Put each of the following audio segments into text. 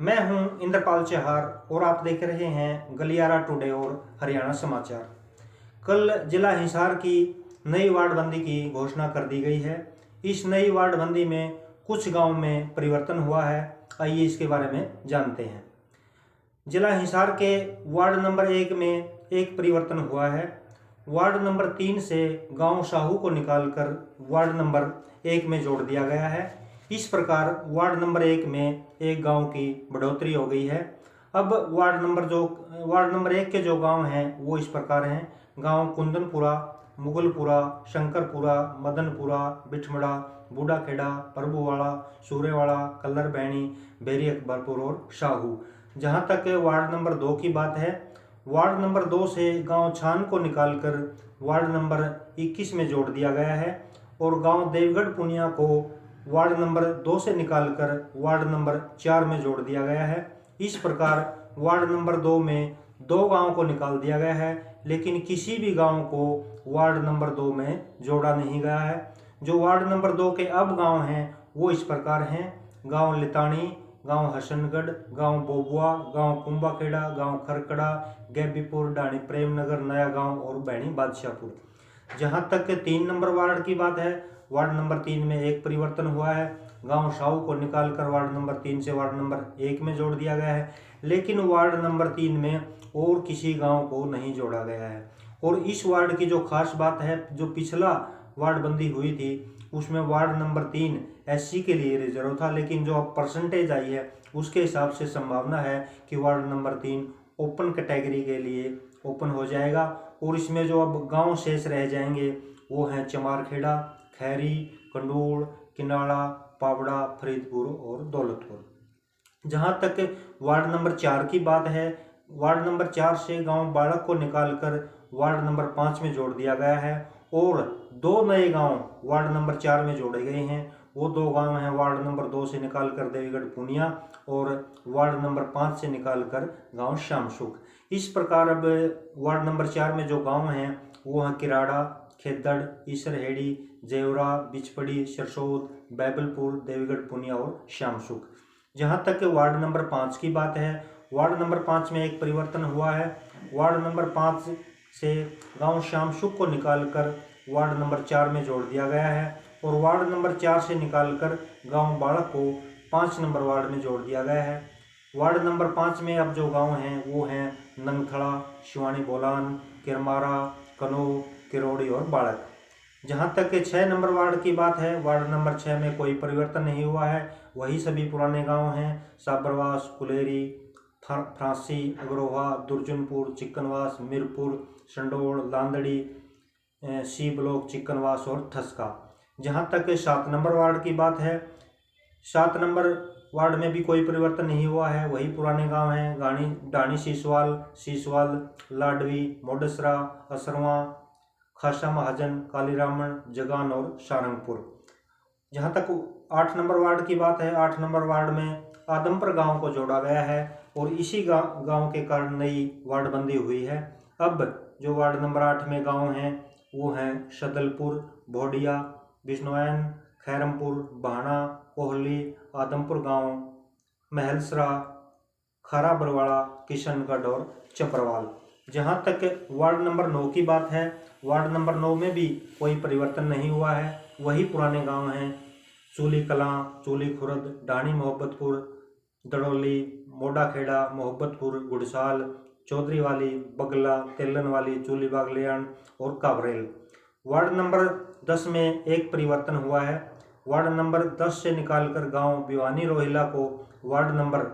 मैं हूं इंद्रपाल चहार और आप देख रहे हैं गलियारा टुडे और हरियाणा समाचार। कल जिला हिसार की नई वार्डबंदी की घोषणा कर दी गई है। इस नई वार्डबंदी में कुछ गांव में परिवर्तन हुआ है। आइए इसके बारे में जानते हैं। जिला हिसार के वार्ड नंबर 1 में एक परिवर्तन हुआ है। वार्ड नंबर 3 से गांव साहू को निकालकर वार्ड नंबर 1 में जोड़ दिया गया है। इस प्रकार वार्ड नंबर 1 में एक गांव की बढ़ोतरी हो गई है। अब वार्ड नंबर 1 के जो गांव हैं वो इस प्रकार हैं। गांव कुंदनपुरा, मुगलपुरा, शंकरपुरा, मदनपुरा, बिठमड़ा, बूढ़ाखेड़ा, प्रभुवाड़ा, सूर्यवाड़ा, कल्लर बैणी, बेरी अकबरपुर और साहू। जहां तक वार्ड नंबर 2 की बात है, वार्ड नंबर 2 से गांव छान को निकालकर वार्ड नंबर 21 में जोड़ दिया गया है और गांव देवगढ़ पुनिया को वार्ड नंबर 2 से निकालकर वार्ड नंबर 4 में जोड़ दिया गया है। इस प्रकार वार्ड नंबर 2 में 2 गांव को निकाल दिया गया है, लेकिन किसी भी गांव को वार्ड नंबर 2 में जोड़ा नहीं गया है। जो वार्ड नंबर 2 के अब गांव हैं वो इस प्रकार हैं। गांव लिताणी, गांव हसनगढ़, गांव बोबुआ, गांव कुंभाखेड़ा, गांव खरकड़ा, गैबीपुर, डाणी प्रेमनगर, नया गांव और बैणी बादशाहपुर। जहां तक 3 नंबर वार्ड की बात है, वार्ड नंबर 3 में एक परिवर्तन हुआ है। गांव साहू को निकालकर वार्ड नंबर 3 से वार्ड नंबर 1 में जोड़ दिया गया है, लेकिन वार्ड नंबर 3 में और किसी गांव को नहीं जोड़ा गया है। और इस वार्ड की जो खास बात है, जो पिछला वार्डबंदी हुई थी उसमें वार्ड नंबर 3 एससी के लिए रिजर्व था, लेकिन जो अब परसेंटेज आई है उसके हिसाब से संभावना है कि वार्ड नंबर 3 ओपन कैटेगरी के लिए ओपन हो जाएगा। और इसमें जो अब गांव शेष रह जाएंगे वो हैं चमारखेड़ा, खैरी, कंडूल, किनाड़ा, पावड़ा, फरीदपुर और दौलतपुर। जहां तक वार्ड नंबर 4 की बात है, वार्ड नंबर 4 से गांव बालक को निकालकर वार्ड नंबर 5 में जोड़ दिया गया है और 2 नए गांव वार्ड नंबर 4 में जोड़े गए हैं। वो 2 गांव हैं वार्ड नंबर 2 से निकालकर देवीगढ़ पुनिया और वार्ड नंबर 5 से निकालकर गांव श्यामसुख। इस प्रकार अब वार्ड नंबर 4 में जो गांव हैं वो हैं किराड़ा, खेदड़, ईसरहेड़ी, जेवरा, बिचपड़ी, सरसोद, बैबलपुर, देवीगढ़ पुनिया और श्यामसुख। जहां तक वार्ड नंबर 5 की बात है, वार्ड नंबर 5 में एक परिवर्तन हुआ है। वार्ड नंबर 5 से गांव श्यामसुख को निकालकर वार्ड नंबर 4 में जोड़ दिया गया है और वार्ड नंबर 4 से निकालकर गांव बाड़क को 5 नंबर वार्ड में जोड़ दिया गया है। वार्ड नंबर 5 में अब जो गांव हैं वो हैं नंगथड़ा, शिवानी बोलान, किरमारा, कनो, किरोड़ी और बाड़क। जहां तक 6 नंबर वार्ड की बात है, वार्ड नंबर 6 में कोई परिवर्तन नहीं हुआ है। वही सभी पुराने गांव हैं। साबरवास, कुलेरी, फ्रांसी, अग्रोहा, दुर्जनपुर, चिकनवास, मीरपुर, संडोल, लांदड़ी, सी ब्लॉक, चिकनवास और ठसका। जहां तक 7 नंबर वार्ड की बात है, 7 नंबर वार्ड में भी कोई परिवर्तन नहीं हुआ है। वही पुराने गांव हैं। डाणी सीसवाल, लाडवी, मोडसरा, असरवा, खासा महाजन, कालीरामन, जगान और सारंगपुर। जहां तक 8 नंबर वार्ड की बात है, 8 नंबर वार्ड में आदमपुर गांव को जोड़ा गया है और इसी गांव के कारण नई वार्डबंदी हुई है। अब जो वार्ड नंबर 8 में गांव हैं वो हैं सदलपुर, भोडिया, बिश्नोैन, खैरमपुर, बाणा, कोहली, आदमपुर गांव, महलसरा, खारा बरवाड़ा, किशनगढ़ और चपरवाल। जहां तक वार्ड नंबर 9 की बात है, वार्ड नंबर 9 में भी कोई परिवर्तन नहीं हुआ है। वही पुराने गांव हैं। चूली कलां, चूली खुरद, डाणी मोहब्बतपुर, दड़ोली, मोडाखेड़ा, मोहब्बतपुर, गुड़साल, चौधरी वाली, बगला, तेलन वाली, चूली बागलियान और काबरेल। वार्ड नंबर 10 में एक परिवर्तन हुआ है। वार्ड नंबर 10 से निकालकर गांव भिवानी रोहिला को वार्ड नंबर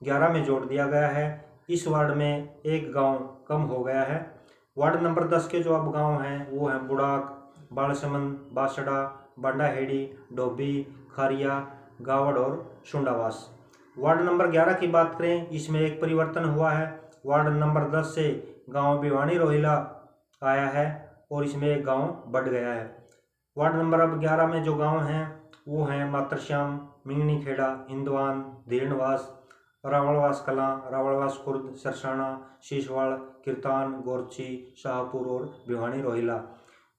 11 में जोड़ दिया गया है। इस वार्ड में एक गांव कम हो गया है। वार्ड नंबर 10 के जो अब गांव हैं वो हैं बुड़ाक, बालसमंद, बासड़ा, बांडाहेड़ी, डोबी, खारिया, गावड़ और सुंडावास। वार्ड नंबर 11 की बात करें, इसमें एक परिवर्तन हुआ है। वार्ड नंबर 10 से गांव भिवानी रोहिला आया है और इसमें एक गांव बढ़ गया है। वार्ड नंबर अब 11 में जो गांव हैं वो हैं मातरश्याम, मिंगनी खेड़ा, हिंदवान, धीरणवास, रावणवास कलां, रावणवास खुर्द, सरसाना, शीशवाड़, किरतान, गोरची, शाहपुर और भिवानी रोहिला।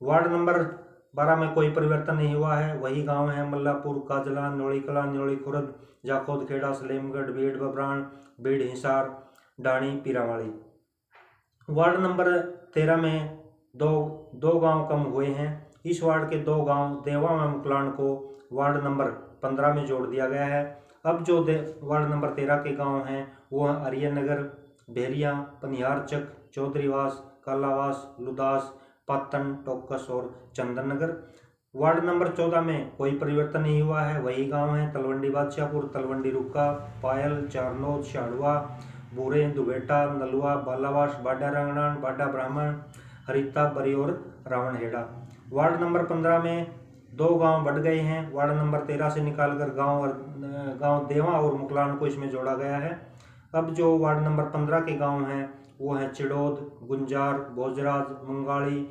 वार्ड नंबर 12 में कोई परिवर्तन नहीं हुआ है, वही गांव है मल्लापुर, काजला, न्योली कला, न्योली खुर्द, जाखोद खेड़ा, सलेमगढ़, बीड़ बब्राण, बीड़ हिसार, डाणी, पीरावाली। वार्ड नंबर 13 में दो गांव कम हुए हैं। इस वार्ड के 2 गांव देवा व मुकलान को वार्ड नंबर 15 में जोड़ दिया गया है। अब जो वार्ड नंबर 13 के गांव हैं वो हैं आर्यन नगर, भेरिया, पनिहारचक, चौधरीवास, कालावास, लुदास, पातन, टोकस और चंदन नगर। वार्ड नंबर 14 में कोई परिवर्तन नहीं हुआ है, वही गांव हैं तलवंडी बादशाहपुर, तलवंडी रुक्का, पायल, चारनोद, शाड़वा, बूरे, दुबेटा, नलुआ, बालावास, बाडा रंगनान, बाडा ब्राह्मण, हरिता, बरी और रावणहेड़ा। वार्ड नंबर 15 में 2 गांव बढ़ गए हैं। वार्ड नंबर 13 से निकालकर गांव देवा और मुकलान को इसमें जोड़ा गया है। अब जो वार्ड नंबर 15 के गांव हैं वो हैं चिड़ोद, गुंजार, भोजराज, मंगाड़ी,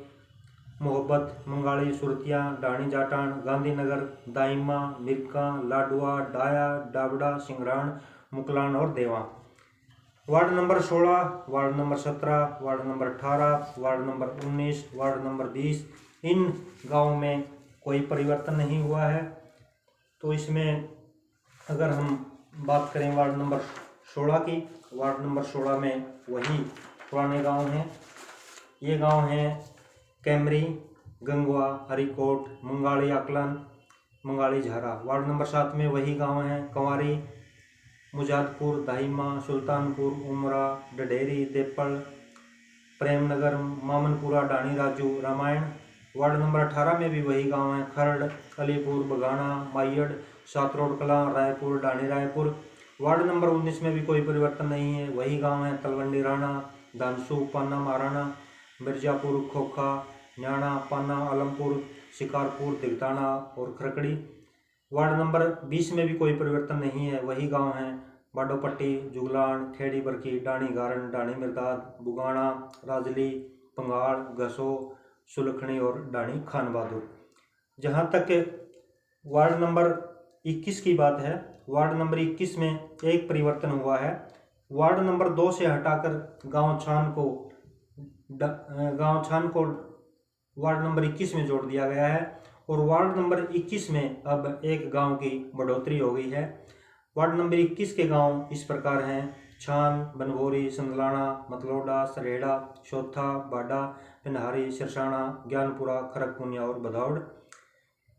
मोहब्बत, मंगाड़ी, सुरतिया, डाणी जाटान, गांधीनगर, दाइमा, मिर्का, लाडुआ, डाया, डाबड़ा, सिंगरान, मुकलान और देवा। Ward number 16, ward number 17, ward number 18, ward number 19, ward number 20, इन गाँव में कोई परिवर्तन नहीं हुआ है। तो इसमें अगर हम बात करें वार्ड नंबर 16 की, वार्ड नंबर 16 में वही पुराने गांव हैं। ये गांव हैं कैमरी, गंगवा, हरिकोट, मंगाड़ी आकलन, मंगाड़ी झारा। वार्ड नंबर 7 में वही गांव हैं कंवारी, मुजादपुर, दाहिमा, सुल्तानपुर, उमरा, डडेरी, देपल, प्रेमनगर, मामनपुरा, डाणी राजू, रामायण। वार्ड नंबर 18 में भी वही गांव हैं खरड़, अलीपुर, बगाना, माइयड़, सातरोड कला, रायपुर, डाणी रायपुर। वार्ड नंबर 19 में भी कोई परिवर्तन नहीं है, वही गांव हैं तलवंडी राणा, धानसू, पाना, महाराणा, मिर्जापुर, खोखा, न्याणा, पाना, आलमपुर, शिकारपुर, दिगताना और खरकड़ी। वार्ड नंबर 20 में भी कोई परिवर्तन नहीं है, वही गांव हैं बाडोपट्टी, जुगलान, खेड़ी बरकी, डाणी गारन, डाणी मिर्दाद, बुगाना, राजली, पंगाड़, घसो, सुलखनी और डाणी खान बहादुर। जहाँ तक वार्ड नंबर 21 की बात है, वार्ड नंबर 21 में एक परिवर्तन हुआ है। वार्ड नंबर 2 से हटाकर गांव छान को वार्ड नंबर 21 में जोड़ दिया गया है और वार्ड नंबर 21 में अब एक गांव की बढ़ोतरी हो गई है। वार्ड नंबर 21 के गांव इस प्रकार हैं छान, बनभोरी, संदलाना, मतलोडा, सरेड़ा, शोथा, बाडा, पिनहारी, सिरसाना, ज्ञानपुरा, खरकपुनिया और बदाउड़।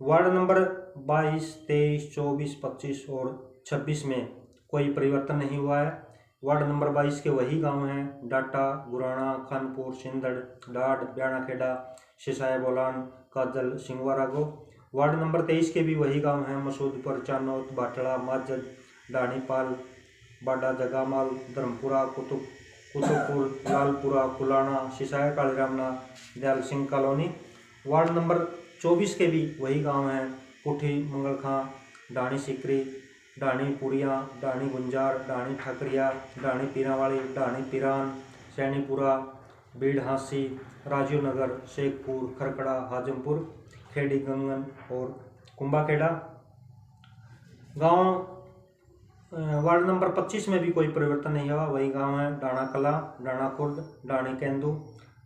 वार्ड नंबर 22, 23, 24, 25 और 26 में कोई परिवर्तन नहीं हुआ है। वार्ड नंबर 22 के वही गांव हैं डाटा, गुराना, खानपुर, सिंदड़, डाड, ब्याणाखेड़ा, सिसाया बोलान, काजल, सिंगवारागो। वार्ड नंबर 23 के भी वही गांव हैं Masudpur, Chanot, Batra, Majad, Danipal, Bada, Jagamal, Dharampura, Kutubpur, Lalpura, Kulana, Sisaya Kaliramna, Dayal Singh colony. Ward number 24 के भी वही गांव हैं पुठी, मंगलखां, डाणी सिकरी, डाणी पुड़िया, डाणी गुंजार, डाणी ठाकरिया, डाणी पीरावाली, डाणी पीरान, सैनीपुरा, बीड़ हांसी, राजीव नगर, शेखपुर, खरकड़ा, हाजमपुर, खेड़ी गंगन और कुंभाखेड़ा। गांव वार्ड नंबर 25 में भी कोई परिवर्तन नहीं हुआ, वही गांव है डाणा कला, डाणा खुर्द, डाणी केंदू,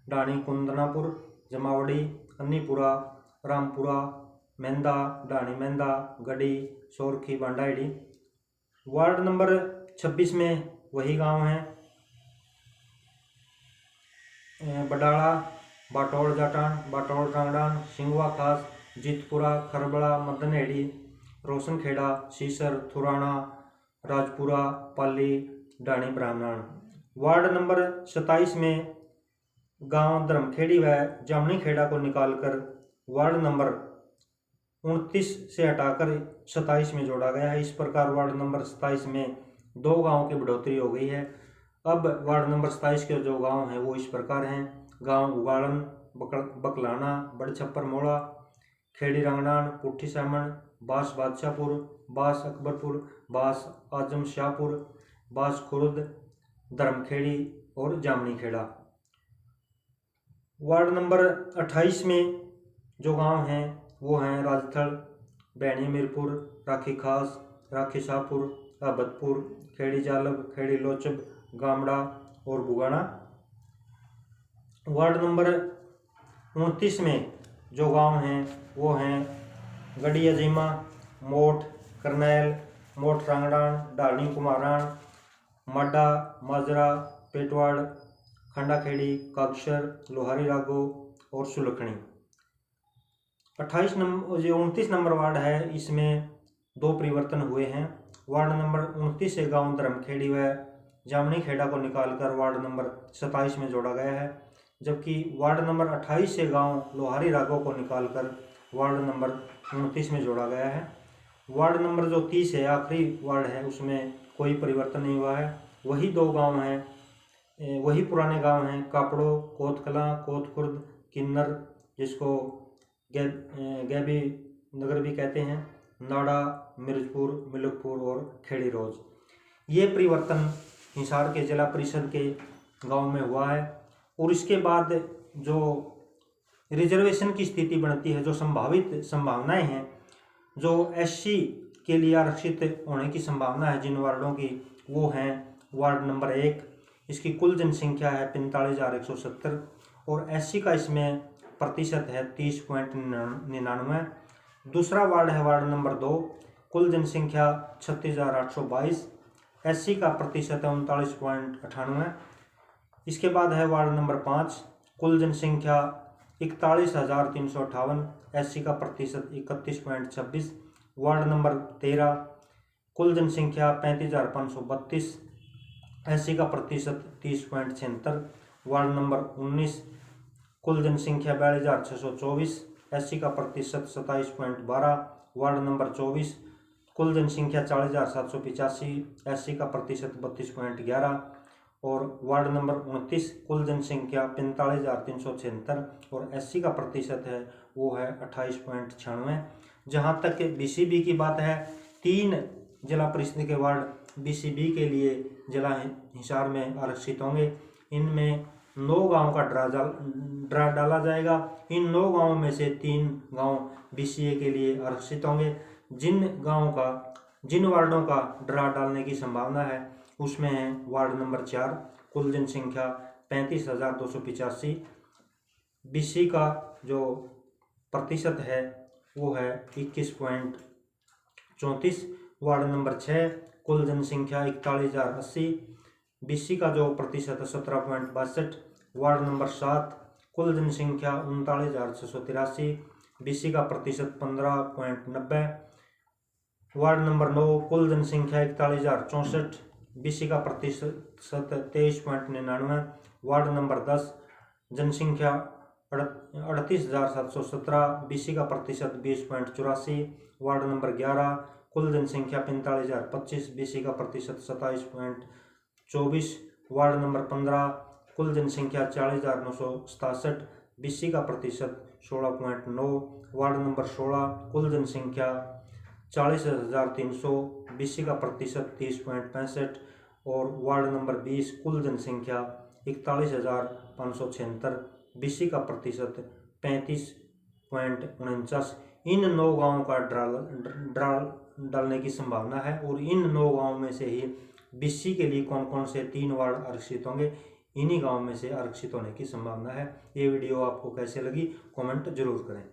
डाणी कुंदनापुर, जमावड़ी, अन्नीपुरा, रामपुरा, मेंदा, डाणी मेंदा, गड़ी, सोरखी, बांडाईडी। वार्ड नंबर 26 में वही गांव हैं बडाड़ा, बाटौड़ जाटान, बाटौड़ रांगड़ान, सिंगवा खास, जीतपुरा, खरबड़ा, मदनहेड़ी, रोशनखेड़ा, सीसर, थुराना, राजपुरा, पाली, डाणी ब्राह्मण। वार्ड नंबर 27 में गांव धर्मखेड़ी व जामनी खेड़ा को निकालकर वार्ड नंबर 29 से हटाकर 27 में जोड़ा गया है। इस प्रकार वार्ड नंबर 27 में 2 गांव की बढ़ोतरी हो गई है। अब वार्ड नंबर 27 के जो गांव हैं वो इस प्रकार हैं गांव उगाड़न, बकलाना, बड़छप्पर मोड़ा, खेड़ी रंगनान, पुट्ठी सामन, बास बादशाहपुर, बास अकबरपुर, बास आजम शाहपुर, बास खुर्द, धर्मखेड़ी और जामनी खेड़ा। वार्ड नंबर 28 में जो गांव हैं वो हैं राजथल, बैणी मीरपुर, राखी खास, राखी शाहपुर, राबतपुर, खेड़ी जालब, खेड़ी लोचब, गामड़ा और बुगाना। वार्ड नंबर 29 में जो गांव हैं वो हैं गढ़ी अजीमा, मोठ, करनैल, मोठ रांगड़ान, डालनी कुमारान, माडा, माजरा, पेटवाड़, खंडाखेड़ी, कागसर, लोहारी रागो और सुलखनी। 29 नंबर वार्ड है, इसमें 2 परिवर्तन हुए हैं। वार्ड नंबर 29 से गांव धर्मखेड़ी व जामनी खेड़ा को निकालकर वार्ड नंबर 27 में जोड़ा गया है, जबकि वार्ड नंबर 28 से गांव लोहारी रागो को निकालकर वार्ड नंबर 29 में जोड़ा गया है। वार्ड नंबर जो 30 है, आखिरी वार्ड है, उसमें कोई परिवर्तन नहीं हुआ है। वही 2 गांव हैं, वही पुराने गांव हैं, कापड़ो, कोतकला, कोतखुर्द, किन्नर, जिसको गैबी नगर भी कहते हैं, नाड़ा, मिर्जपुर, मिलकपुर और खेड़ी रोज। ये परिवर्तन हिसार के जिला परिषद के गांव में हुआ है। और इसके बाद जो रिजर्वेशन की स्थिति बनती है, जो संभावित संभावनाएं हैं, जो एससी के लिए आरक्षित होने की संभावना है जिन वार्डों की, वो हैं वार्ड नंबर 1, इसकी कुल जनसंख्या है 45,170 और एससी का इसमें प्रतिशत है 30.99। दूसरा वार्ड है वार्ड नंबर 2, कुल जनसंख्या 36,822, एससी का प्रतिशत है 39.98। इसके बाद है वार्ड नंबर 5, कुल जनसंख्या 41,358, एससी का प्रतिशत 31.26। वार्ड नंबर 13, कुल जनसंख्या 35,532, एससी का प्रतिशत 30.76। वार्ड नंबर 19, कुल जनसंख्या 42,624, एससी का प्रतिशत 27.12। वार्ड नंबर 24, कुल जनसंख्या 40,785, एससी का प्रतिशत 32.11 और वार्ड नंबर 29, कुल जनसंख्या 45,376 और एससी का प्रतिशत है वो है 28.96। जहाँ तक बीसीबी की बात है, 3 जिला परिषद के वार्ड बीसीबी के लिए जिला हिसार में आरक्षित होंगे। इनमें 9 गांव का ड्रा डाला जाएगा। इन 9 गांवों में से 3 गांव बीसीए के लिए आरक्षित होंगे। जिन वार्डों का ड्रा डालने की संभावना है उसमें है वार्ड नंबर 4, कुल जनसंख्या 35,285, बीसी का जो प्रतिशत है वो है 21.34। वार्ड नंबर 6, कुल जनसंख्या 41,080, बीसी का जो प्रतिशत है 17.62। वार्ड नंबर 7, कुल जनसंख्या 39,683, बीसी का प्रतिशत 15.90। वार्ड नंबर 9, कुल जनसंख्या 41,064, बीसी का प्रतिशत 23.99। वार्ड नंबर 10, जनसंख्या 38,717, बीसी का प्रतिशत 20.84। वार्ड नंबर 11, कुल जनसंख्या 45,025, बीसी का प्रतिशत 27.24। वार्ड नंबर 15, कुल जनसंख्या 40,967, बीसी का प्रतिशत 16.9। वार्ड नंबर 16, कुल जनसंख्या 40,300, बीसी का प्रतिशत 30.65 और वार्ड नंबर 20, कुल जनसंख्या 41,576, बीसी का प्रतिशत 35.49। इन 9 गांवों का ड्रा डालने की संभावना है और इन 9 गांवों में से ही बीसी के लिए कौन कौन से 3 वार्ड आरक्षित होंगे, इन्हीं गांव में से आरक्षित होने की संभावना है। ये वीडियो आपको कैसे लगी कमेंट जरूर करें।